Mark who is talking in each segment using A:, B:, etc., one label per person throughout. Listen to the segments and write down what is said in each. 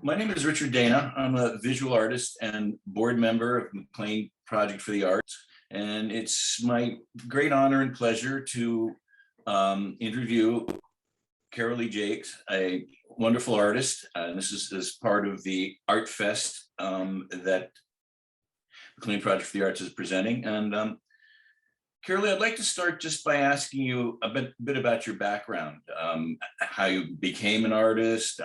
A: My name is Richard Dana. I'm a visual artist and board member of McLean Project for the Arts. And it's my great honor and pleasure to interview Carolee Jakes, a wonderful artist. And this is as part of the Art Fest that McLean Project for the Arts is presenting. And Carolee, I'd like to start just by asking you a bit about your background, how you became an artist,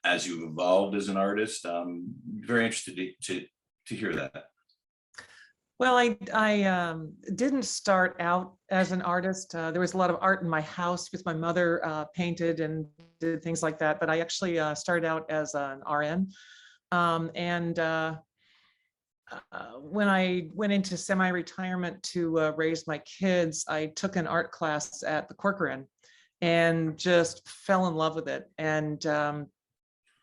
A: as you've evolved as an artist. Very interested to hear that.
B: Well, I didn't start out as an artist. There was a lot of art in my house because my mother painted and did things like that. But I actually started out as an RN. When I went into semi-retirement to raise my kids, I took an art class at the Corcoran and just fell in love with it. And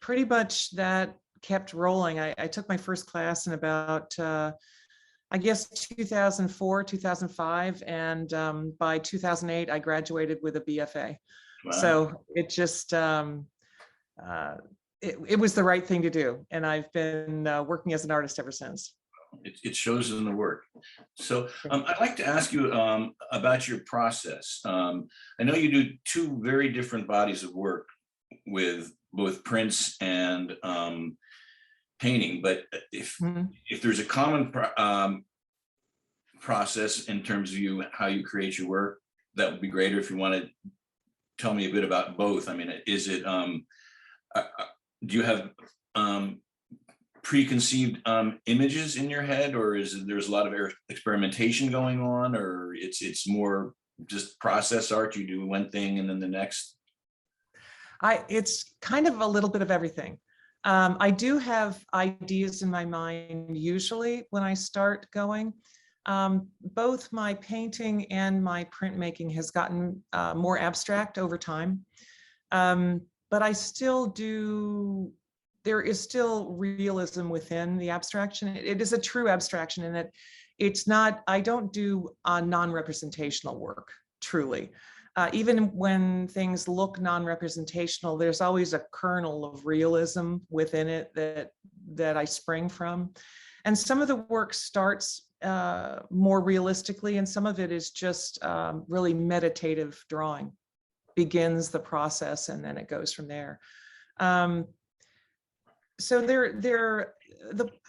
B: pretty much that kept rolling. I took my first class in about, I guess, 2004, 2005. And by 2008, I graduated with a BFA. Wow. So it just, it was the right thing to do. And I've been working as an artist ever since.
A: It shows in the work. So I'd like to ask you about your process. I know you do two very different bodies of work with both prints and painting, but if there's a common process in terms of how you create your work, that would be great. Or if you want to tell me a bit about both. I mean, is it, do you have preconceived images in your head, or there's a lot of experimentation going on, or it's more just process art? You do one thing and then the next?
B: It's kind of a little bit of everything. I do have ideas in my mind usually when I start going. Both my painting and my printmaking has gotten more abstract over time. But I still do, there is still realism within the abstraction. It is a true abstraction in that it's not, I don't do non-representational work, truly. Even when things look non-representational, there's always a kernel of realism within it that I spring from. And some of the work starts more realistically, and some of it is just really meditative drawing. Begins the process and then it goes from there. So I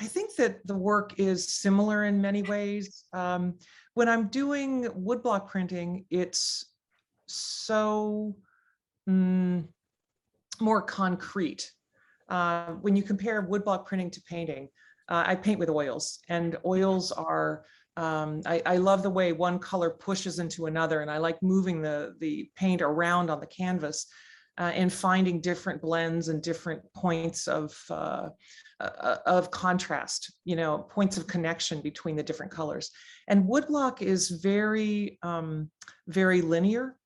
B: think that the work is similar in many ways. When I'm doing woodblock printing, it's so more concrete. When you compare woodblock printing to painting, I paint with oils, and oils are, I love the way one color pushes into another, and I like moving the paint around on the canvas and finding different blends and different points of contrast, points of connection between the different colors. And woodblock is very, very linear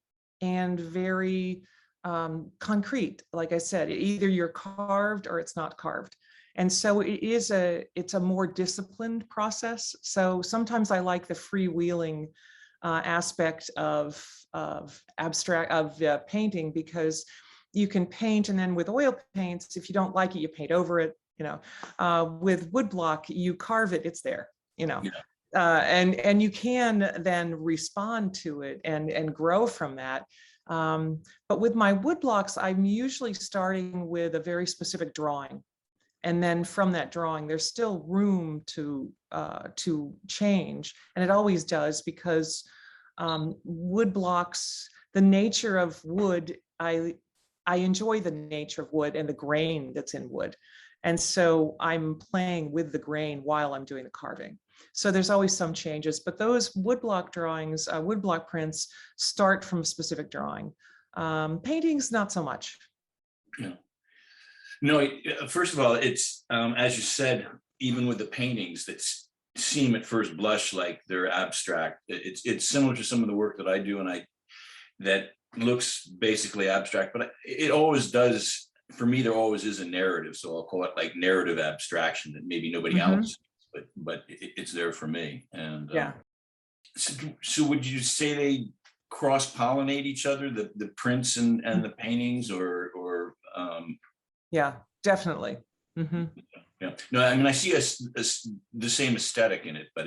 B: and very concrete. Like I said, either you're carved or it's not carved. And so it's a more disciplined process. So sometimes I like the freewheeling aspect of painting, because you can paint, and then with oil paints, if you don't like it, you paint over it. With woodblock, you carve it, it's there. Yeah. And you can then respond to it and grow from that. But with my woodblocks, I'm usually starting with a very specific drawing. And then from that drawing, there's still room to change. And it always does, because wood blocks, the nature of wood, I enjoy the nature of wood and the grain that's in wood. And so I'm playing with the grain while I'm doing the carving. So there's always some changes, but those woodblock drawings, woodblock prints start from a specific drawing. Paintings, not so much.
A: Yeah. No, first of all, it's, as you said, even with the paintings that seem at first blush like they're abstract, it's similar to some of the work that I do, and that looks basically abstract, but it always does, for me, there always is a narrative. So I'll call it like narrative abstraction that maybe nobody else, but it's there for me. And yeah. So would you say they cross-pollinate each other, the prints and the paintings, or
B: Yeah, Definitely.
A: Yeah, no, I mean, I see the same aesthetic in it, but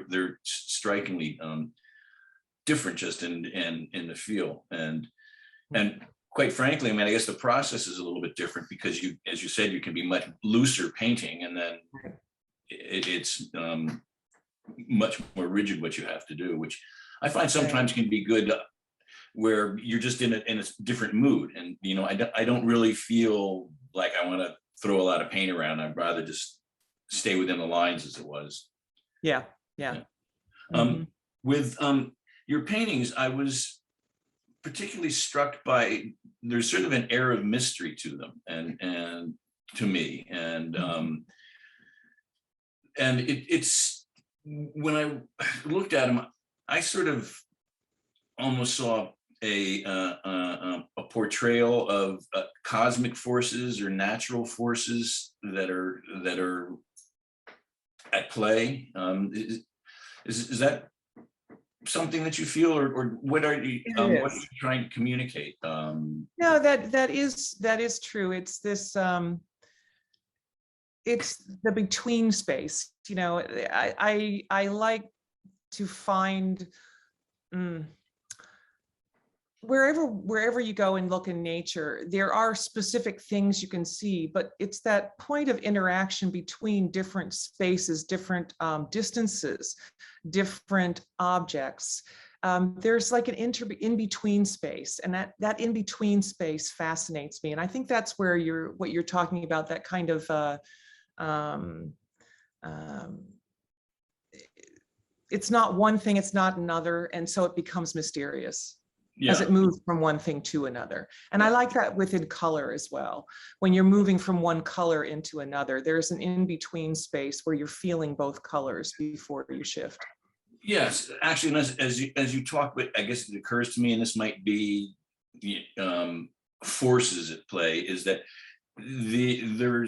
A: they're strikingly different just in the feel, and quite frankly, I mean, I guess the process is a little bit different because you, as you said, you can be much looser painting, and then it's much more rigid what you have to do, which I find sometimes can be good, where you're just in a different mood, and you know, I don't really feel like I want to throw a lot of paint around. I'd rather just stay within the lines as it was.
B: Yeah.
A: With your paintings, I was particularly struck by, there's sort of an air of mystery to them, and to me, and it's, when I looked at them, I sort of almost saw a portrayal of cosmic forces or natural forces that are at play. Is that something that you feel, or what are you trying to communicate?
B: No, that is true. It's this it's the between space. You know, I like to find wherever you go and look in nature, there are specific things you can see, but it's that point of interaction between different spaces, different distances, different objects. There's like an in-between space, and that in-between space fascinates me. And I think that's where what you're talking about, that kind of it's not one thing, it's not another, and so it becomes mysterious as it moves from one thing to another. And I like that within color as well. When you're moving from one color into another, there's an in-between space where you're feeling both colors before you shift.
A: Yes, actually, and as you talk, but I guess it occurs to me, and this might be forces at play, is that there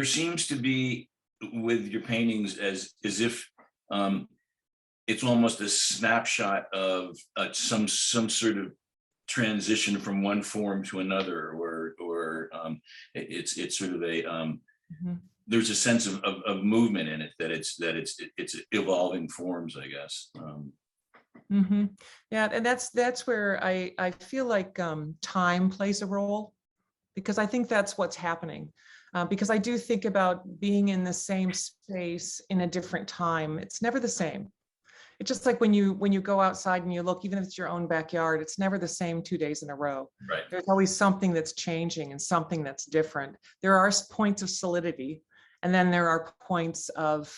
A: seems to be, with your paintings, as if it's almost a snapshot of some sort of transition from one form to another, or it's sort of a there's a sense of movement in it, that it's evolving forms, I guess.
B: Yeah, and that's where I feel like time plays a role, because I think that's what's happening. Because I do think about being in the same space in a different time. It's never the same. It's just like when you go outside and you look, even if it's your own backyard, it's never the same 2 days in a row.
A: Right.
B: There's always something that's changing and something that's different. There are points of solidity, and then there are points of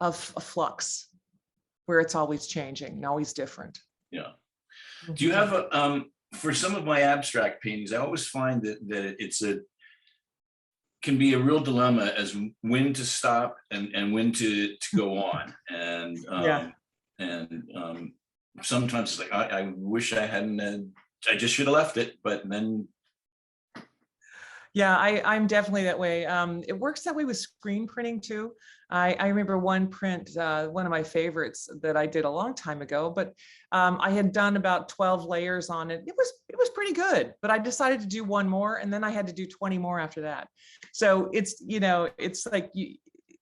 B: flux, where it's always changing and always different.
A: Yeah. Do you have a for some of my abstract paintings, I always find that can be a real dilemma as when to stop and when to go on, and sometimes it's like, I wish I hadn't, I just should have left it, but then.
B: Yeah, I'm definitely that way. It works that way with screen printing too. I remember one print, one of my favorites that I did a long time ago, but I had done about 12 layers on it. It was pretty good, but I decided to do one more, and then I had to do 20 more after that. So it's, you know, it's like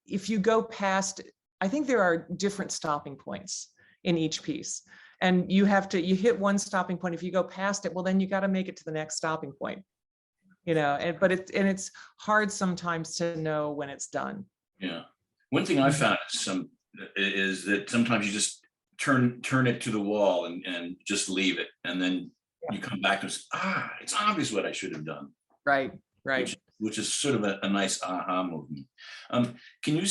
B: if you go past, I think there are different stopping points in each piece, and you hit one stopping point. If you go past it, well, then you got to make it to the next stopping point. You know, but it's hard sometimes to know when it's done.
A: Yeah, one thing I found is that sometimes you just turn it to the wall and just leave it, and then you come back and say, it's obvious what I should have done.
B: Right.
A: Which is sort of a nice aha movement. Can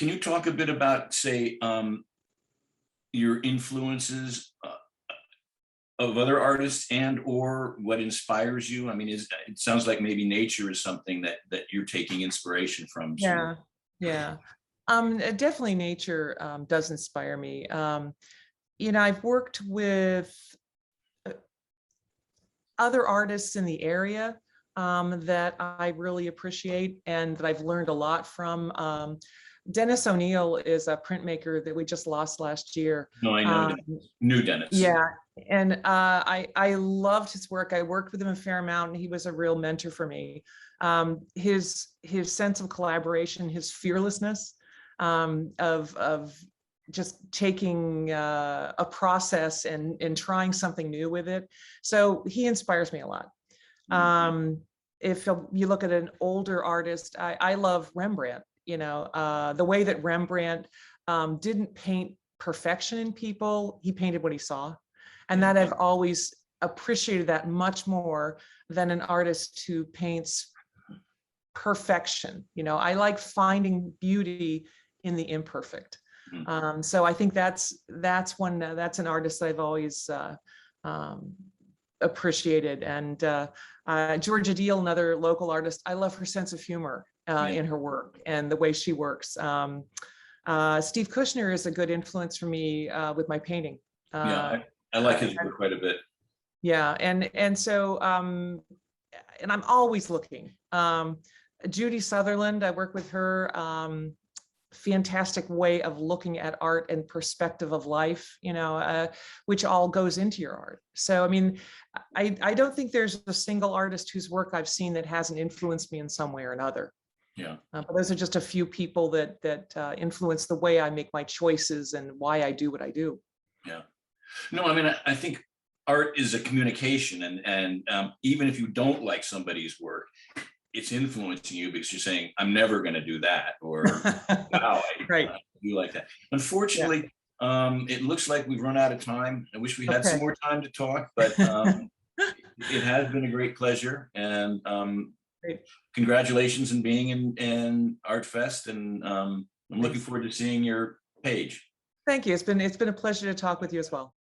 A: you talk a bit about, say, your influences of other artists, and or what inspires you? I mean, it sounds like maybe nature is something that you're taking inspiration from. So.
B: Yeah. Definitely nature does inspire me. You know, I've worked with other artists in the area that I really appreciate and that I've learned a lot from. Dennis O'Neill is a printmaker that we just lost last year.
A: No, I know. New Dennis.
B: Yeah, and I loved his work. I worked with him a fair amount, and he was a real mentor for me. His sense of collaboration, his fearlessness, of just taking a process and trying something new with it. So he inspires me a lot. If you look at an older artist, I love Rembrandt. You know, the way that Rembrandt didn't paint perfection in people, he painted what he saw. And that I've always appreciated that much more than an artist who paints perfection. You know, I like finding beauty in the imperfect. So I think that's an artist that I've always appreciated. And Georgia Deal, another local artist, I love her sense of humor in her work and the way she works. Steve Kushner is a good influence for me with my painting.
A: I like his work quite a bit.
B: Yeah, and so and I'm always looking. Judy Sutherland, I work with her. Fantastic way of looking at art and perspective of life, you know, which all goes into your art. So, I mean, I don't think there's a single artist whose work I've seen that hasn't influenced me in some way or another.
A: Yeah.
B: But those are just a few people that influence the way I make my choices and why I do what I do.
A: Yeah. No, I mean, I think art is a communication, and even if you don't like somebody's work, it's influencing you because you're saying, I'm never going to do that, or wow,
B: Right.
A: You like that. Unfortunately, it looks like we've run out of time. I wish we had some more time to talk, but it has been a great pleasure, and congratulations on being in ArtFest, and I'm looking forward to seeing your page.
B: Thank you. It's been a pleasure to talk with you as well.